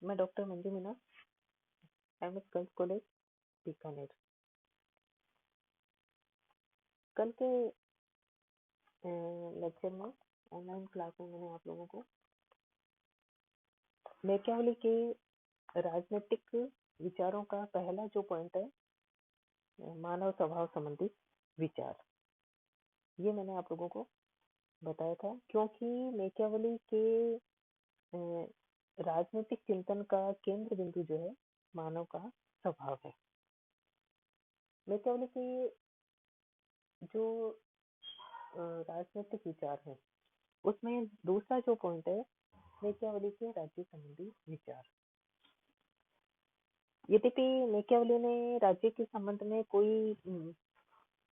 मैं doctor Manju Meena, MS girls college Bikaner. कल के लेक्चर में ऑनलाइन क्लास में मैंने आप लोगों को मैकियावेली के राजनीतिक विचारों का पहला जो पॉइंट है, मानव स्वभाव संबंधी विचार, ये मैंने आप लोगों को बताया था। क्योंकि मैकियावेली के राजनीतिक चिंतन का केंद्र बिंदु जो है मानव का स्वभाव है। मैकियावेली के जो राजनीतिक विचार है, उसमें दूसरा जो पॉइंट है मैकियावेली के राज्य संबंधी विचार। यद्यपि मैकियावेली ने राज्य के संबंध में कोई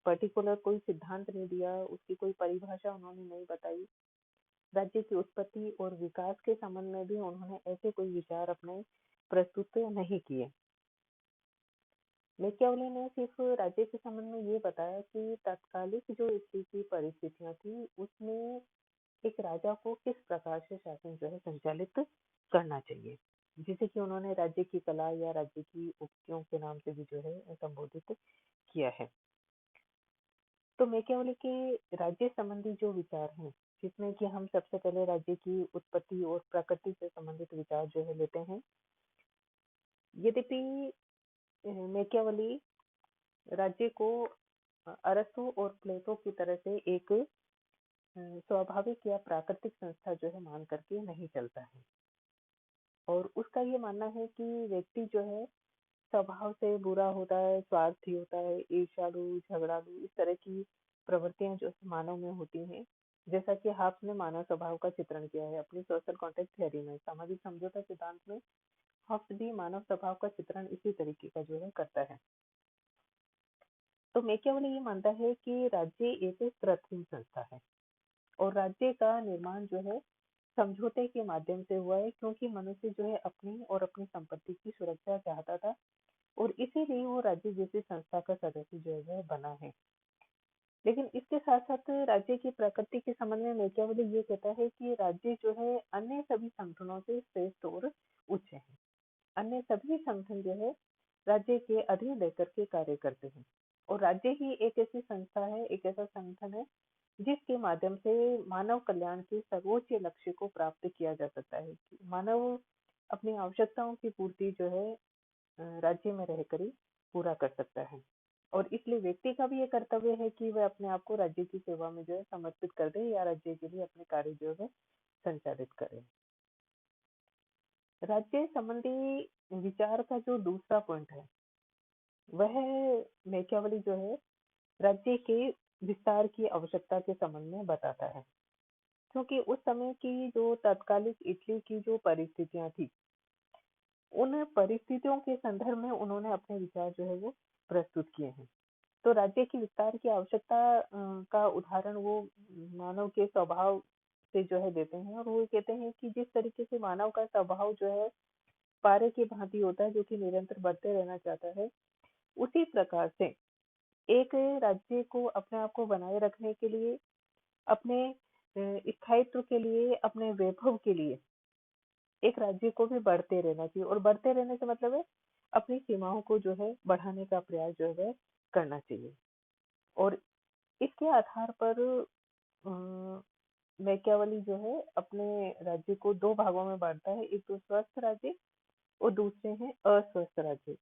पर्टिकुलर कोई सिद्धांत नहीं दिया, उसकी कोई परिभाषा उन्होंने नहीं बताई। राज्य की उत्पत्ति और विकास के संबंध में भी उन्होंने ऐसे कोई विचार अपने प्रस्तुत नहीं किए। मैकियावेली ने सिर्फ राज्य के संबंध में ये बताया कि तत्कालिक जो इटली की परिस्थितियां थी, उसमें एक राजा को किस प्रकार से शासन जो है संचालित करना चाहिए, जिसे कि उन्होंने राज्य की कला या राज्य की उक्तियों के नाम से भी जो है संबोधित किया है। तो मैकियावेली के राज्य संबंधी जो विचार हैं, जिसमें कि हम सबसे पहले राज्य की उत्पत्ति और प्रकृति से संबंधित विचार जो है लेते हैं। यद्यपि मैकियावेली राज्य को अरस्तु और प्लेटो की तरह से एक स्वाभाविक या प्राकृतिक संस्था जो है मान करके नहीं चलता है, और उसका ये मानना है कि व्यक्ति जो है स्वभाव से बुरा होता है, स्वार्थी होता है, ईर्ष्यालु, झगड़ालू, इस तरह की प्रवृत्तियां जो मानव में होती हैं। जैसा कि हाब्स ने मानव स्वभाव का चित्रण किया है अपनी सोशल कॉन्टेक्ट थ्योरी में, सामाजिक समझौता सिद्धांत में हाब्स भी मानव स्वभाव का चित्रण इसी तरीके का जो है करता है। तो मैकियावेली ये मानता है कि राज्य एक कृत्रिम संस्था है और राज्य का निर्माण जो है समझौते के माध्यम से हुआ है, क्योंकि मनुष्य जो है अपनी और अपनी संपत्ति की सुरक्षा चाहता था और इसीलिए वो राज्य जैसी संस्था का सदस्य जो है बना है। लेकिन इसके साथ साथ राज्य की प्रकृति के संबंध में मैकियावेली ये कहता है कि राज्य जो है अन्य सभी संगठनों से श्रेष्ठ और उच्च है। अन्य सभी संगठन जो है राज्य के अधीन रहकर के कार्य करते हैं, और राज्य ही एक ऐसी संस्था है, एक ऐसा संगठन है जिसके माध्यम से मानव कल्याण के सर्वोच्च लक्ष्य को प्राप्त किया जा सकता है। मानव अपनी आवश्यकताओं की पूर्ति जो है राज्य में रहकर ही पूरा कर सकता है, और इसलिए व्यक्ति का भी ये कर्तव्य है कि वह अपने आप को राज्य की सेवा में जो है समर्पित कर दे या राज्य के लिए अपने कार्य जो है संचालित करे। राज्य संबंधी विचार का जो दूसरा पॉइंट है, वह मैकियावेली जो है राज्य के विस्तार की आवश्यकता के संबंध में बताता है। क्योंकि उस समय की जो तत्कालिक इटली की जो परिस्थितियां थी, उन परिस्थितियों के संदर्भ में उन्होंने अपने विचार जो है वो प्रस्तुत किए हैं। तो राज्य की विस्तार की आवश्यकता का उदाहरण वो मानव के स्वभाव से जो है देते हैं, और वो कहते हैं कि जिस तरीके से मानव का स्वभाव जो है पारे की भांति होता है, जो कि निरंतर बढ़ते रहना चाहता है, उसी प्रकार से एक राज्य को अपने आप को बनाए रखने के लिए, अपने स्थायित्व के लिए, अपने वैभव के लिए एक राज्य को भी बढ़ते रहना चाहिए, और बढ़ते रहने से मतलब है अपनी सीमाओं को जो है बढ़ाने का प्रयास जो है करना चाहिए। और इसके आधार पर मैकियावेली जो है अपने राज्य को दो भागों में बांटता है, एक तो स्वस्थ राज्य और दूसरे हैं अस्वस्थ राज्य।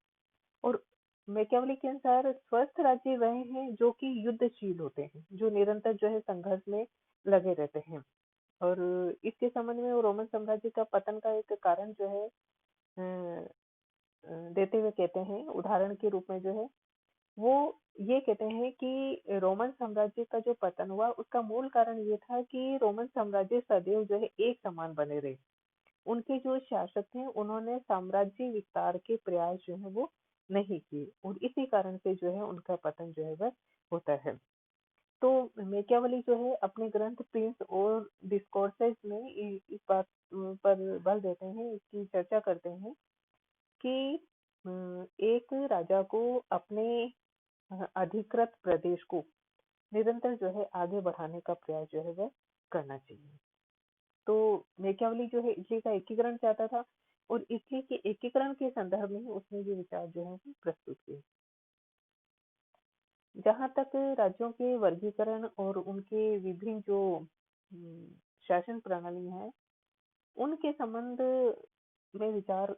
और मैकियावेली के अनुसार स्वस्थ राज्य वह हैं जो कि युद्धशील होते हैं, जो निरंतर जो है संघर्ष में लगे रहते हैं। और इसके संबंध में वो रोमन साम्राज्य का पतन का एक कारण जो है देते हुए कहते हैं, उदाहरण के रूप में जो है वो ये कहते हैं कि रोमन साम्राज्य का जो पतन हुआ, उसका मूल कारण ये था कि रोमन साम्राज्य सदैव जो है एक समान बने रहे। उनके जो शासक थे उन्होंने साम्राज्य विस्तार के प्रयास जो है वो नहीं किए, और इसी कारण से जो है उनका पतन जो है वह होता है। तो मैकियावेली जो है अपने ग्रंथ प्रिंस और डिस्कोर्सेस में इस बात पर बल देते हैं, इसकी चर्चा करते हैं कि एक राजा को अपने अधिकृत प्रदेश को निरंतर जो है आगे बढ़ाने का प्रयास जो है वह करना चाहिए। तो मैकियावेली जो है इटली का एकीकरण चाहता था, और इटली के एकीकरण के संदर्भ में ही उसने ये विचार जो है वो प्रस्तुत किए। जहाँ तक राज्यों के वर्गीकरण और उनके विभिन्न जो शासन प्रणाली है, उनके संबंध में विचार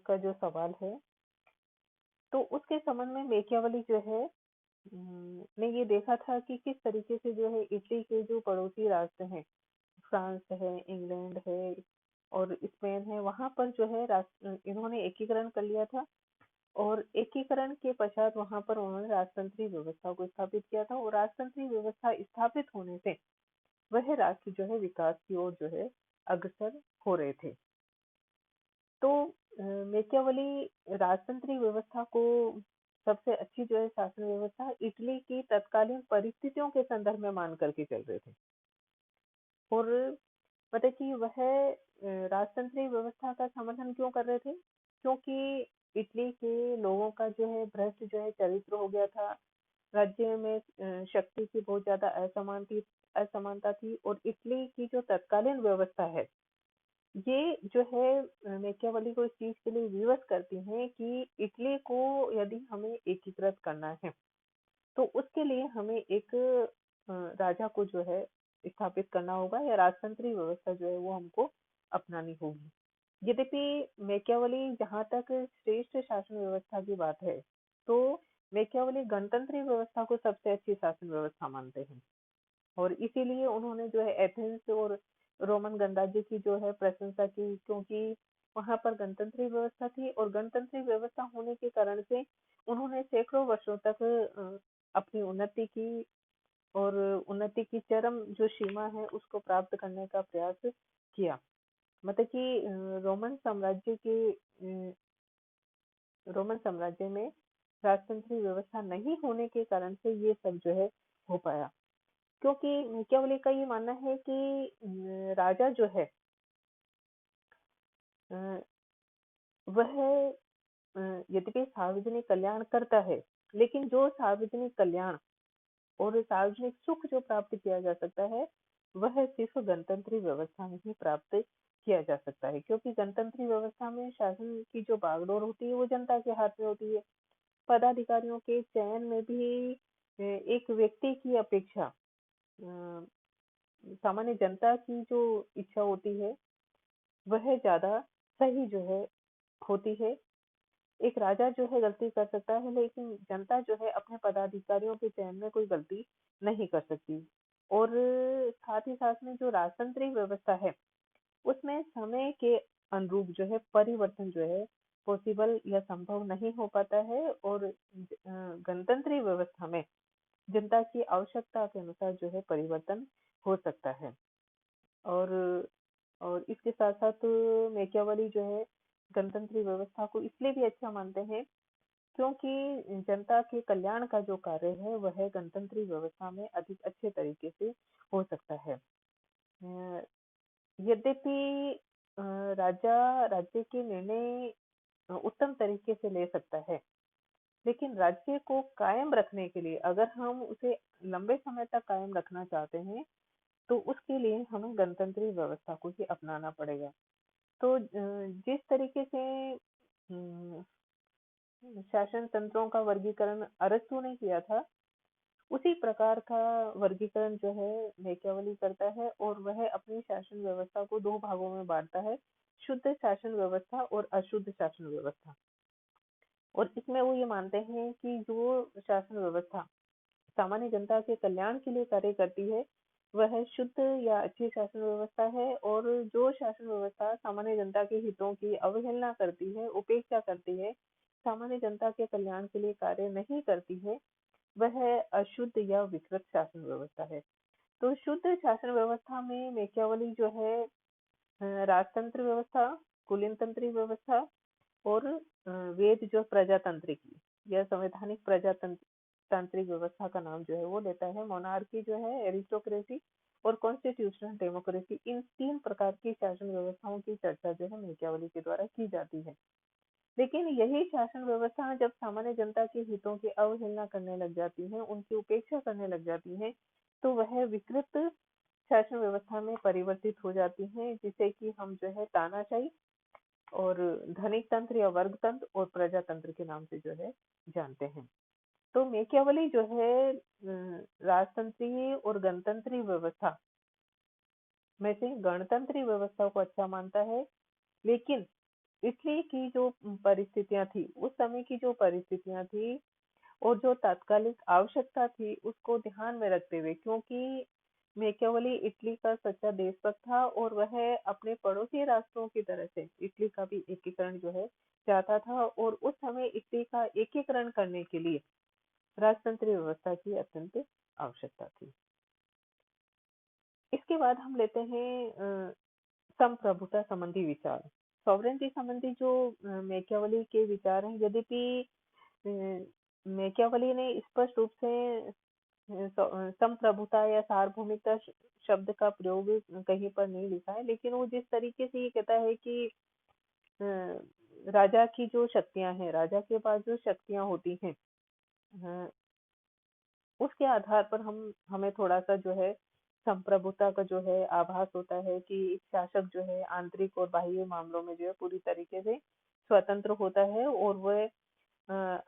का जो सवाल है, तो उसके संबंध में मैकियावेली जो है ने ये देखा था कि किस तरीके से जो है इटली के जो पड़ोसी राष्ट्र हैं, फ्रांस है, इंग्लैंड है और स्पेन है, वहाँ पर जो है इन्होंने एकीकरण कर लिया था और एकीकरण के पश्चात वहाँ पर उन्होंने राजतंत्रीय व्यवस्था को स्थापित किया था और राजतंत्रीय व्यवस्था स्थापित होने से वह राष्ट्र जो है विकास की ओर जो है अग्रसर हो रहे थे। तो मैकियावेली राजतंत्रीय व्यवस्था को सबसे अच्छी जो है शासन व्यवस्था इटली की तत्कालीन परिस्थितियों के संदर्भ में मान करके चल रहे थे और मतलब कि वह राजतंत्रीय व्यवस्था का समर्थन क्यों कर रहे थे, क्योंकि इटली के लोगों का जो है भ्रष्ट जो है चरित्र हो गया था, राज्य में शक्ति की बहुत ज्यादा असमानता थी और इटली की जो तत्कालीन व्यवस्था है ये जो है मैकियावेली को इस चीज के लिए विवश करती हैं कि इटली को यदि हमें एकीकृत करना है तो उसके लिए हमें एक राजा को जो है स्थापित करना होगा या राजतंत्रीय व्यवस्था जो है वो हमको अपनानी होगी। यद्यपि मैकियावेली जहाँ तक श्रेष्ठ शासन व्यवस्था की बात है, तो मैकियावेली गणतंत्रीय व्यवस्था को सबसे अच्छी शासन व्यवस्था मानते हैं और इसीलिए उन्होंने जो है एथेंस और रोमन गणराज्य की जो है प्रशंसा की, क्योंकि वहां पर गणतंत्रीय व्यवस्था थी और गणतंत्रीय व्यवस्था होने के कारण से उन्होंने सैकड़ों वर्षों तक अपनी उन्नति की और उन्नति की चरम जो सीमा है उसको प्राप्त करने का प्रयास किया। मतलब कि रोमन साम्राज्य में राजतंत्रीय व्यवस्था नहीं होने के कारण से ये सब जो है हो पाया, क्योंकि मैकियावेली का ये मानना है कि राजा जो है अ, वह यद्यपि सार्वजनिक कल्याण करता है, लेकिन जो सार्वजनिक कल्याण और सार्वजनिक सुख जो प्राप्त किया जा सकता है वह सिर्फ गणतंत्रीय व्यवस्था में ही प्राप्त किया जा सकता है, क्योंकि गणतंत्रीय व्यवस्था में शासन की जो बागडोर होती है वो जनता के हाथ में होती है। पदाधिकारियों के चयन में भी एक व्यक्ति की अपेक्षा सामान्य जनता की जो इच्छा होती है वह ज्यादा सही जो है होती है। एक राजा जो है गलती कर सकता है, लेकिन जनता जो है अपने पदाधिकारियों के चयन में कोई गलती नहीं कर सकती। और साथ ही साथ में जो राजतंत्रीय व्यवस्था है उसमें समय के अनुरूप जो है परिवर्तन जो है पॉसिबल या संभव नहीं हो पाता है और गणतंत्रीय व्यवस्था में जनता की आवश्यकता के अनुसार जो है परिवर्तन हो सकता है। और और इसके साथ साथ मैकियावेली जो है गणतंत्रीय व्यवस्था को इसलिए भी अच्छा मानते हैं क्योंकि जनता के कल्याण का जो कार्य है वह गणतंत्रीय व्यवस्था में अधिक अच्छे तरीके से हो सकता है। यद्यपि राजा राज्य के निर्णय उत्तम तरीके से ले सकता है, लेकिन राज्य को कायम रखने के लिए अगर हम उसे लंबे समय तक कायम रखना चाहते हैं तो उसके लिए हमें गणतंत्रीय व्यवस्था को ही अपनाना पड़ेगा। तो जिस तरीके से शासन तंत्रों का वर्गीकरण अरस्तू ने किया था उसी प्रकार का वर्गीकरण जो है मैकियावेली करता है और वह अपनी शासन व्यवस्था को दो भागों में बांटता है, शुद्ध शासन व्यवस्था और अशुद्ध शासन व्यवस्था। और इसमें वो ये मानते हैं कि जो शासन व्यवस्था सामान्य जनता के कल्याण के लिए कार्य करती है वह शुद्ध या अच्छी शासन व्यवस्था है और जो शासन व्यवस्था सामान्य जनता के हितों की अवहेलना करती है, उपेक्षा करती है, सामान्य जनता के कल्याण के लिए कार्य नहीं करती है, वह अशुद्ध या विकृत शासन व्यवस्था है। तो शुद्ध शासन व्यवस्था में मैकियावेली जो है राजतंत्र व्यवस्था, कुलीनतंत्री व्यवस्था और वेद जो प्रजातंत्र की या संवैधानिक प्रजातांत्रिक व्यवस्था का नाम जो है वो लेता है। मोनार्की जो है एरिस्टोक्रेसी और कॉन्स्टिट्यूशनल डेमोक्रेसी, इन तीन प्रकार की शासन व्यवस्थाओं की चर्चा जो है मैकियावेली के द्वारा की जाती है। लेकिन यही शासन व्यवस्था जब सामान्य जनता के हितों की अवहेलना करने लग जाती है, उनकी उपेक्षा करने लग जाती है, तो वह विकृत शासन व्यवस्था में परिवर्तित हो जाती है, जिसे कि हम जो है तानाशाही और धनिक तंत्र या वर्ग तंत्र और प्रजातंत्र के नाम से जो है जानते हैं। तो मेकियावली जो है राजतंत्रीय और गणतंत्रीय व्यवस्था में से गणतंत्रीय व्यवस्था को अच्छा मानता है, लेकिन इटली की जो परिस्थितियां थी, उस समय की जो परिस्थितियां थी और जो तात्कालिक आवश्यकता थी, उसको ध्यान में रखते हुए, क्योंकि मैकियावेली इटली का सच्चा देशभक्त था और वह अपने पड़ोसी राष्ट्रों की तरह से इटली का भी एकीकरण जो है चाहता था, और उस समय इटली का एकीकरण करने के लिए राजतंत्रीय व्यवस्था की अत्यंत आवश्यकता थी। इसके बाद हम लेते हैं संप्रभुता संबंधी विचार। सॉवरेंटी संबंधी जो मैकियावेली के विचार हैं, यद्यपि मैकियावेली ने स्पष्ट रूप से संप्रभुता या सार्वभौमिकता शब्द का प्रयोग कहीं पर नहीं लिखा है, लेकिन वो जिस तरीके से ये कहता है कि अ, राजा की जो शक्तियां हैं, राजा के पास जो शक्तियां होती हैं, अ, उसके आधार पर हम हमें थोड़ा सा जो है संप्रभुता का जो है आभास होता है कि एक शासक जो है आंतरिक और बाह्य मामलों में जो है पूरी तरीके से स्वतंत्र होता है, और वह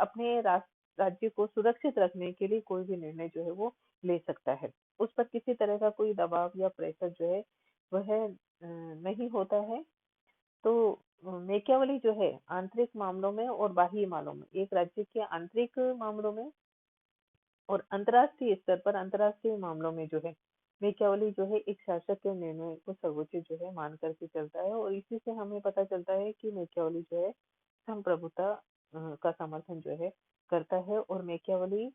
अपने राज्य को सुरक्षित रखने के लिए कोई भी निर्णय जो है वो ले सकता है। उस पर किसी तरह का कोई दबाव या प्रेशर जो है वह नहीं होता है। तो मेकियावेली जो है आंतरिक मामलों में और बाह्य मामलों में, एक राज्य के आंतरिक मामलों में और अंतर्राष्ट्रीय स्तर पर अंतर्राष्ट्रीय मामलों में जो है मेकियावेली जो है एक शासक के निर्णय को सर्वोच्च जो है मान करके चलता है, और इसी से हमें पता चलता है कि मेकियावेली जो है संप्रभुता का समर्थन जो है करता है, और मेकियावेली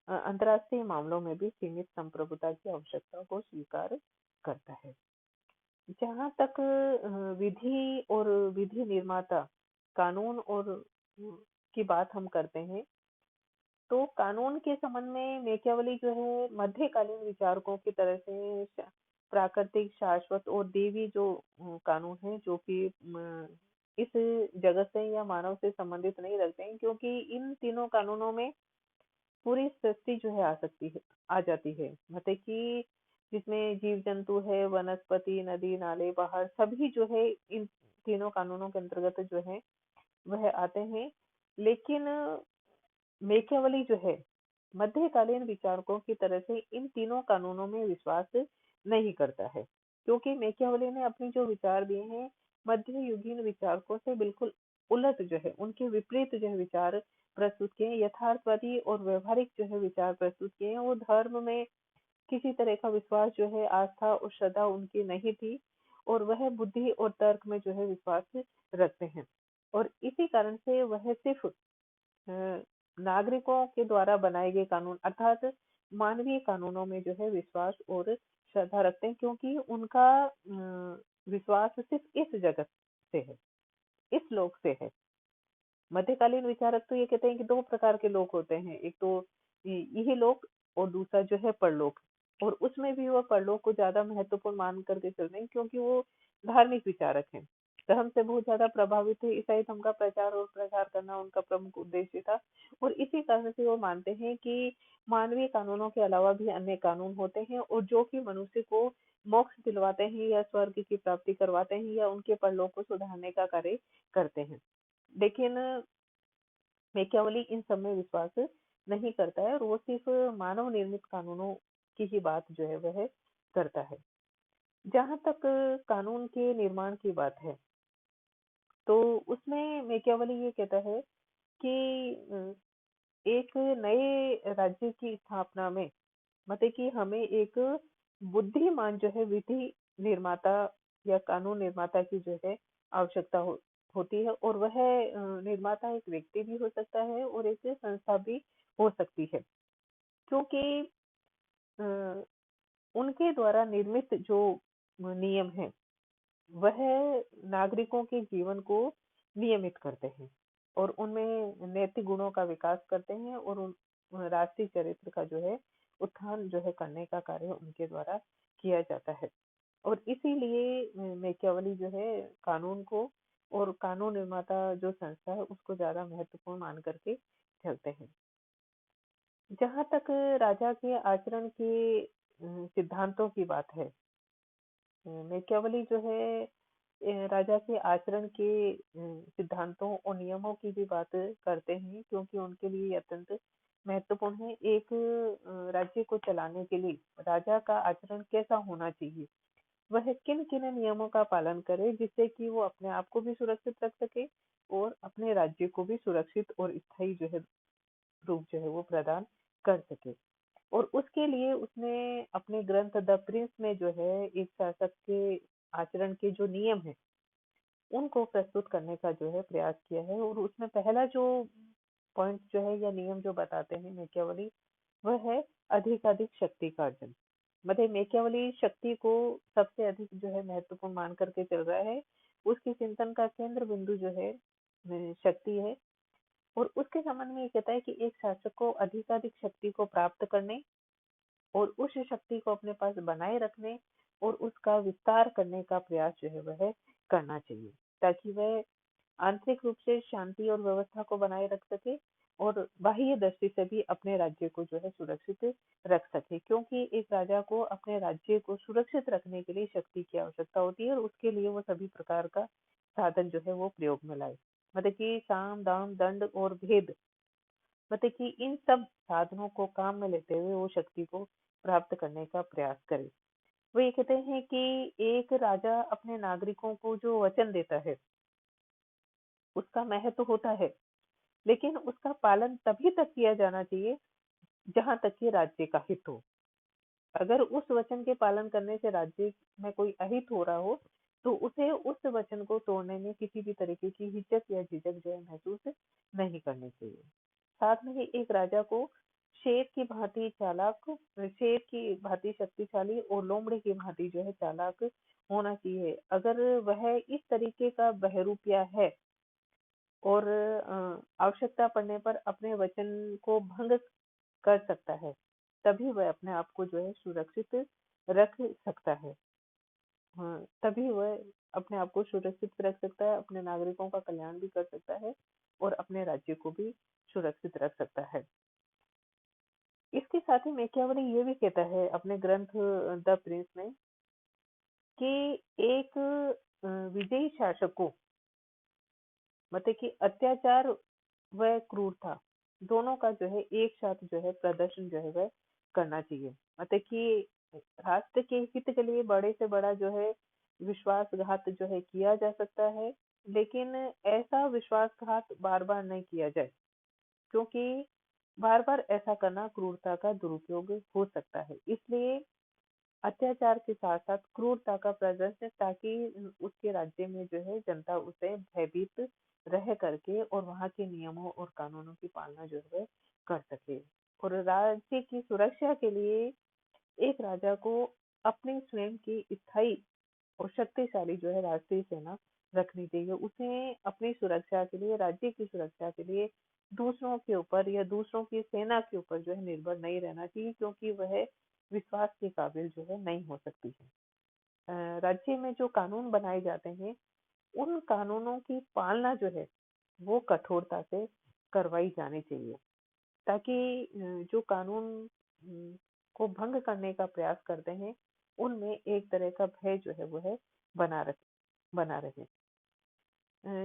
अंतर्राष्ट्रीय मामलों में भी सीमित संप्रभुता की आवश्यकता को स्वीकार करता है। जहाँ तक विधि और विधि निर्माता कानून और की बात हम करते हैं, तो कानून के संबंध में मेकियावेली जो है मध्यकालीन विचारकों की तरह से प्राकृतिक, शाश्वत और देवी जो कानून है, जो कि इस जगत से या मानव से संबंधित नहीं रखते हैं, क्योंकि इन तीनों कानूनों में पूरी सृष्टि जो है आ सकती है, आ जाती है, मतलब कि जिसमें जीव जंतु है, वनस्पति, नदी नाले, पहाड़, सभी जो है इन तीनों कानूनों के अंतर्गत जो है वह आते हैं। लेकिन मेकियावेली जो है मध्यकालीन विचारकों की तरह से इन तीनों कानूनों में विश्वास नहीं करता है, क्योंकि मेकियावेली ने अपने जो विचार दिए हैं मध्ययुगीन विचारकों से बिल्कुल उलट जो है, उनके विपरीत जो है विचार प्रस्तुत किए हैं, यथार्थवादी और व्यवहारिक जो है विचार प्रस्तुत किए हैं। वो धर्म में किसी तरह का विश्वास जो है, आस्था और श्रद्धा उनकी नहीं थी, और वह बुद्धि और तर्क में जो है विश्वास रखते हैं, और इसी कारण से वह सिर्फ नागरिकों के द्वारा बनाए गए कानून अर्थात मानवीय कानूनों में जो है विश्वास और श्रद्धा रखते हैं, क्योंकि उनका विश्वास सिर्फ इस जगत से है, इस लोक से है। मध्यकालीन विचारक तो ये कहते हैं कि दो प्रकार के लोग होते हैं, एक तो यही लोक और दूसरा जो है परलोक, और उसमें भी वो परलोक को ज्यादा महत्वपूर्ण मान करके चलते हैं, क्योंकि वो धार्मिक विचारक हैं, धर्म से बहुत ज्यादा प्रभावित थे, ईसाई धर्म का प्रचार और प्रसार करना उनका प्रमुख उद्देश्य था, और इसी कारण से वो मानते हैं कि मानवीय कानूनों के अलावा भी अन्य कानून होते हैं, और जो कि मनुष्य को मोक्ष दिलवाते हैं या स्वर्ग की प्राप्ति करवाते हैं या उनके परलोक को सुधारने का कार्य करते हैं। लेकिन मैकियावेली इन सब में विश्वास नहीं करता है, और वो सिर्फ मानव निर्मित कानूनों की ही बात जो है वह करता है। जहाँ तक कानून के निर्माण की बात है, तो उसमें मैकियावेली ये कहता है कि एक नए राज्य की स्थापना में मतलब कि हमें एक बुद्धिमान जो है विधि निर्माता या कानून निर्माता की जो है आवश्यकता होती है, और वह निर्माता एक व्यक्ति भी हो सकता है और एक संस्था भी हो सकती है, क्योंकि अ, उनके द्वारा निर्मित जो नियम है वह नागरिकों के जीवन को नियमित करते हैं, और उनमें नैतिक गुणों का विकास करते हैं, और उन राष्ट्रीय चरित्र का जो है उत्थान जो है करने का कार्य उनके द्वारा किया जाता है। और इसीलिए मैकियावेली जो है कानून को और कानून निर्माता जो संस्था है उसको ज्यादा महत्वपूर्ण मान करके चलते हैं। जहाँ तक राजा के आचरण के सिद्धांतों की बात है, मैकियावेली जो है राजा के आचरण के सिद्धांतों और नियमों की भी बात करते हैं, क्योंकि उनके लिए ये अत्यंत महत्वपूर्ण है। एक राज्य को चलाने के लिए राजा का आचरण कैसा होना चाहिए, वह किन-किन नियमों का पालन करे, जिससे कि वो अपने आप को भी सुरक्षित रख सके और अपने राज्य को भी सुरक्षित और स्थायी जो है रूप जो है वो प्रदान कर सके। और उसके लिए उसने अपने ग्रंथ द प्रिंस में जो है एक शासक के आचरण के जो नियम है उनको प्रस्तुत करने का जो है प्रयास किया है। और उसमें पहला जो पॉइंट जो है या नियम जो बताते हैं मेकियावली, वह है अधिकाधिक शक्ति का अर्जन। मतलब मेकियावली शक्ति को सबसे अधिक जो है महत्वपूर्ण मान करके चल रहा है। उसकी चिंतन का केंद्र बिंदु जो है शक्ति है। और उसके संबंध में ये कहता है कि एक शासक को अधिकाधिक शक्ति को प्राप्त करने और उस शक्ति को अपने पास बनाए रखने और उसका विस्तार करने का प्रयास जो है वह करना चाहिए, ताकि वह आंतरिक रूप से शांति और व्यवस्था को बनाए रख सके और बाह्य दृष्टि से भी अपने राज्य को जो है सुरक्षित रख सके। क्योंकि एक राजा को अपने राज्य को सुरक्षित रखने के लिए शक्ति की आवश्यकता होती है और उसके लिए वो सभी प्रकार का साधन जो है वो प्रयोग में लाए। मतलब कि साम दाम दंड और भेद, मतलब कि इन सब साधनों को काम में लेते हुए वो शक्ति को प्राप्त करने का प्रयास करे। वो ये कहते हैं कि एक राजा अपने नागरिकों को जो वचन देता है उसका महत्व होता है, लेकिन उसका पालन तभी तक किया जाना चाहिए जहां तक कि राज्य का हित हो। अगर उस वचन के पालन करने से राज्य में कोई अहित हो रहा हो, तो उसे उस वचन को तोड़ने में किसी भी तरीके की हिचक या झिझक जो है महसूस नहीं करनी चाहिए। साथ में ही एक राजा को शेर की भांति चालाक, शेर की भांति शक्तिशाली और लोमड़ी की भांति जो है चालाक होना चाहिए। अगर वह इस तरीके का बहरूपिया है और आवश्यकता पड़ने पर अपने वचन को भंग कर सकता है, तभी वह अपने आप को जो है सुरक्षित रख सकता है। हाँ, तभी वह अपने आप को सुरक्षित रख सकता है, अपने नागरिकों का कल्याण भी कर सकता है और अपने राज्य को भी सुरक्षित रख सकता है। इसके साथ ही मैकियावेली ये भी कहता है अपने ग्रंथ द प्रिंस में कि एक विजयी शासक को, मतलब कि अत्याचार व क्रूरता दोनों का जो है एक साथ जो है प्रदर्शन जो है वह करना चाहिए। मतलब कि राष्ट्र के हित के लिए बड़े से बड़ा जो है विश्वासघात जो है किया जा सकता है, लेकिन ऐसा विश्वासघात बार बार नहीं किया जाए, क्योंकि बार बार ऐसा करना क्रूरता का दुरुपयोग हो सकता है। इसलिए अत्याचार के साथ साथ क्रूरता का प्रदर्शन, ताकि उसके राज्य में जो है जनता उसे भयभीत रह करके और वहाँ के नियमों और कानूनों की पालना जो है कर सके। और राज्य की सुरक्षा के लिए एक राजा को अपनी स्वयं की स्थायी और शक्तिशाली जो है राष्ट्रीय सेना रखनी चाहिए। उसे अपनी सुरक्षा के लिए, राज्य की सुरक्षा के लिए दूसरों के ऊपर या दूसरों की सेना के ऊपर जो है निर्भर नहीं रहना चाहिए, क्योंकि वह विश्वास के काबिल जो है नहीं हो सकती है। राज्य में जो कानून बनाए जाते हैं उन कानूनों की पालना जो है वो कठोरता से करवाई जानी चाहिए, ताकि जो कानून को भंग करने का प्रयास करते हैं उनमें एक तरह का भय जो है वो है बना रहे।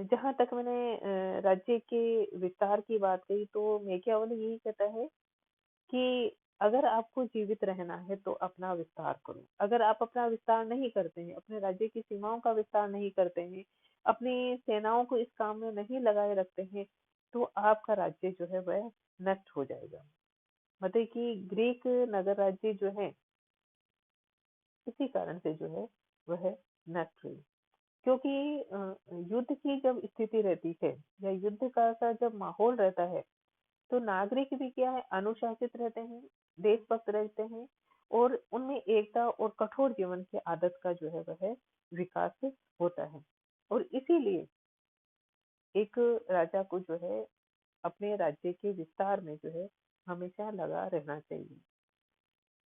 जहाँ तक मैंने राज्य के विस्तार की बात कही, तो मेकियावेली यही कहता है कि अगर आपको जीवित रहना है तो अपना विस्तार करो। अगर आप अपना विस्तार नहीं करते हैं, अपने राज्य की सीमाओं का विस्तार नहीं करते हैं, अपनी सेनाओं को इस काम में नहीं लगाए रखते हैं, तो आपका राज्य जो है वह नष्ट हो जाएगा। मतलब कि ग्रीक नगर राज्य जो है इसी कारण से जो है वह नष्ट हुई, क्योंकि युद्ध की जब स्थिति रहती है या युद्ध का सा जब माहौल रहता है, तो नागरिक भी क्या है, अनुशासित रहते हैं, देशभक्त रहते हैं और उनमें एकता और कठोर जीवन की आदत का जो है वह विकास होता है। और इसीलिए एक राजा को जो है अपने राज्य के विस्तार में जो है हमेशा लगा रहना चाहिए।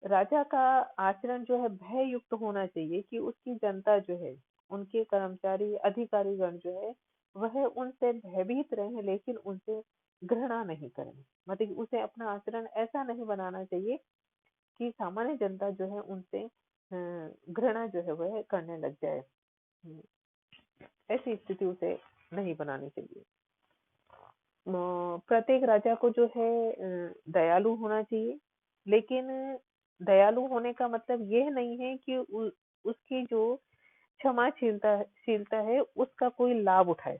राजा का आचरण जो है भय युक्त होना चाहिए, कि उसकी जनता जो है, उनके कर्मचारी अधिकारी गण जो है वह उनसे भयभीत रहे, लेकिन उनसे घृणा नहीं करें। मतलब कि उसे अपना आचरण ऐसा नहीं बनाना चाहिए कि सामान्य जनता जो है उनसे घृणा जो है वह करने लग जाए। ऐसी स्थिति उसे नहीं बनानी चाहिए। प्रत्येक राजा को जो है दयालु होना चाहिए, लेकिन दयालु होने का मतलब यह नहीं है कि उसकी जो क्षमाशीलता शीलता है उसका कोई लाभ उठाए।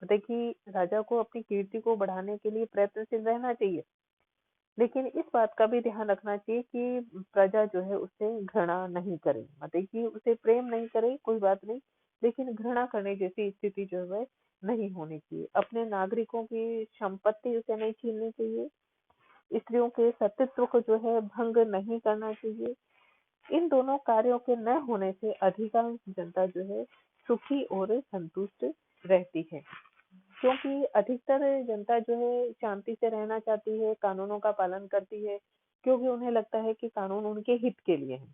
देखिए, राजा को अपनी कीर्ति को बढ़ाने के लिए प्रयत्नशील रहना चाहिए, लेकिन इस बात का भी ध्यान रखना चाहिए कि प्रजा जो है उससे घृणा नहीं करे। मतलब कि उसे प्रेम नहीं करे कोई बात नहीं, लेकिन घृणा करने जैसी स्थिति जो है नहीं होनी चाहिए। अपने नागरिकों की संपत्ति उसे नहीं छीननी चाहिए, स्त्रियों के सतीत्व को जो है भंग नहीं करना चाहिए। इन दोनों कार्यों के न होने से अधिकांश जनता जो है सुखी और संतुष्ट रहती है, क्योंकि अधिकतर जनता जो है शांति से रहना चाहती है, कानूनों का पालन करती है, क्योंकि उन्हें लगता है कि कानून उनके हित के लिए है।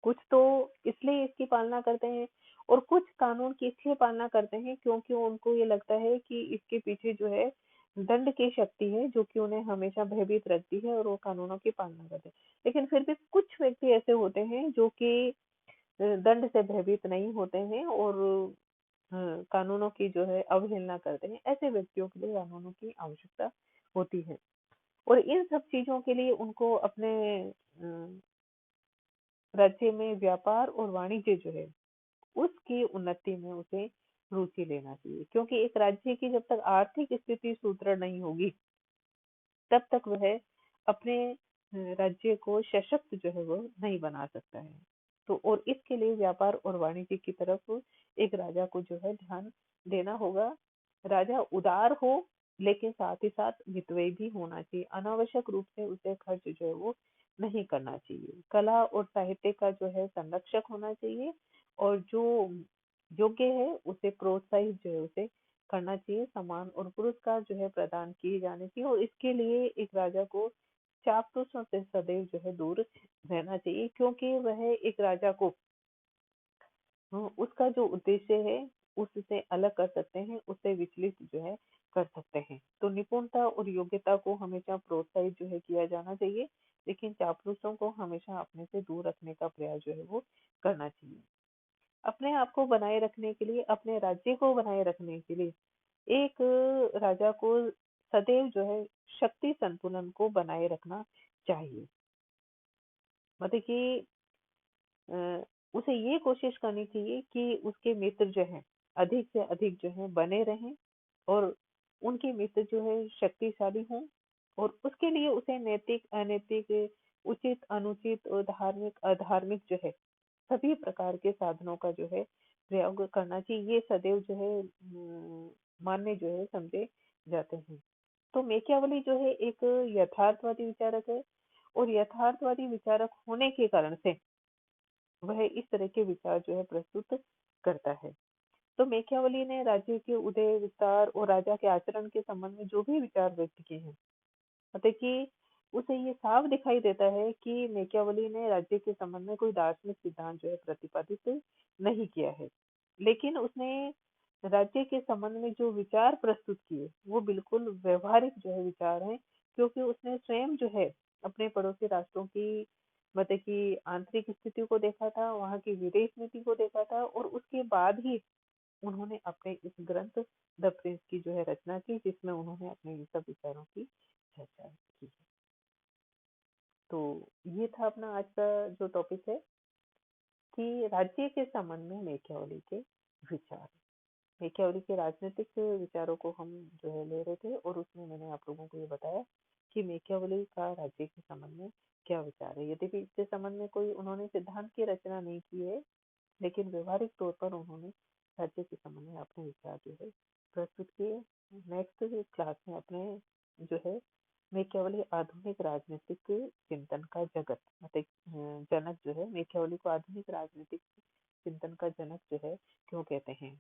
कुछ तो इसलिए इसकी पालना करते हैं, और कुछ कानून की इसलिए पालना करते हैं क्योंकि उनको ये लगता है कि इसके पीछे जो है दंड की शक्ति है, जो कि उन्हें हमेशा भयभीत रखती है और वो कानूनों की पालना करते हैं। लेकिन फिर भी कुछ व्यक्ति ऐसे होते हैं जो कि दंड से भयभीत नहीं होते हैं और कानूनों की जो है अवहेलना करते हैं। ऐसे व्यक्तियों के लिए कानूनों की आवश्यकता होती है, और इन सब चीजों के लिए उनको अपने राज्य में व्यापार और वाणिज्य जो है उसकी उन्नति में उसे रुचि लेना चाहिए, क्योंकि एक राज्य की जब तक आर्थिक स्थिति सुदृढ़ नहीं होगी तब तक वह अपने राज्य को सशक्त जो है वो नहीं बना सकता है। तो और इसके लिए व्यापार और वाणिज्य की तरफ एक राजा को जो है ध्यान देना होगा। राजा उदार हो, लेकिन साथ ही साथ मितव्ययी भी होना चाहिए। अनावश्यक रूप से उसे खर्च जो है वो नहीं करना चाहिए। कला और साहित्य का जो है संरक्षक होना चाहिए, और जो योग्य है उसे प्रोत्साहित जो है उसे करना चाहिए। सम्मान और पुरस्कार जो है प्रदान किए जाने चाहिए, और इसके लिए एक राजा को चापलूसों से सदैव जो है दूर रहना चाहिए, क्योंकि वह एक राजा को उसका जो उद्देश्य है उससे अलग कर सकते हैं, उससे विचलित जो है कर सकते हैं। तो निपुणता और योग्यता को हमेशा प्रोत्साहित जो है किया जाना चाहिए, लेकिन चापलूसों को हमेशा अपने से दूर रखने का प्रयास जो है वो करना चाहिए। अपने आप को बनाए रखने के लिए, अपने राज्य को बनाए रखने के लिए एक राजा को सदैव जो है शक्ति संतुलन को बनाए रखना चाहिए। मतलब कि अ, उसे ये कोशिश करनी चाहिए कि उसके मित्र जो हैं अधिक से अधिक जो है बने रहें, और उनके मित्र जो है शक्तिशाली हों, और उसके लिए उसे नैतिक अनैतिक, उचित अनुचित और धार्मिक अधार्मिक जो है सभी प्रकार के साधनों का जो है प्रयोग करना चाहिए। ये सदैव जो है मान्य जो है समझे जाते हैं। तो मेकियावली जो है एक यथार्थवादी विचारक है, और यथार्थवादी विचारक होने के कारण से वह इस तरह के विचार जो है प्रस्तुत करता है। तो मेकियावली ने राज्य के उदय, विस्तार और राजा के आचरण के संबंध में जो भी विचार व्यक्त किए हैं, मतलब कि उसे ये साफ दिखाई देता है कि मेकियावली ने राज्य के संबंध में कोई दार्शनिक सिद्धांत जो है प्रतिपादित नहीं किया है, लेकिन उसने राज्य के संबंध में जो विचार प्रस्तुत किए वो बिल्कुल व्यवहारिक जो है विचार हैं, क्योंकि उसने स्वयं जो है अपने पड़ोसी राष्ट्रों की मतलब कि आंतरिक स्थिति को देखा था, वहाँ की विदेश नीति को देखा था, और उसके बाद ही उन्होंने अपने इस ग्रंथ द प्रिंस की जो है रचना की, जिसमें उन्होंने अपने इन सब विचारों की चर्चा की। तो ये था अपना आज का जो टॉपिक है कि राज्य के संबंध में मेकियावली के विचार। मेकियावली के राजनीतिक विचारों को हम जो है ले रहे थे, और उसमें मैंने आप लोगों को ये बताया कि मेकियावली का राज्य के संबंध में क्या विचार है। यद्यपि इसके संबंध में कोई उन्होंने सिद्धांत की रचना नहीं की है, लेकिन व्यवहारिक तौर पर उन्होंने राज्य के संबंध में अपने विचार जो है प्रस्तुत किए। नेक्स्ट क्लास में अपने जो है मेकियावली आधुनिक राजनीतिक चिंतन का जगत मतलब जनक जो है, मेकियावली को आधुनिक राजनीतिक चिंतन का जनक जो है क्यों कहते हैं,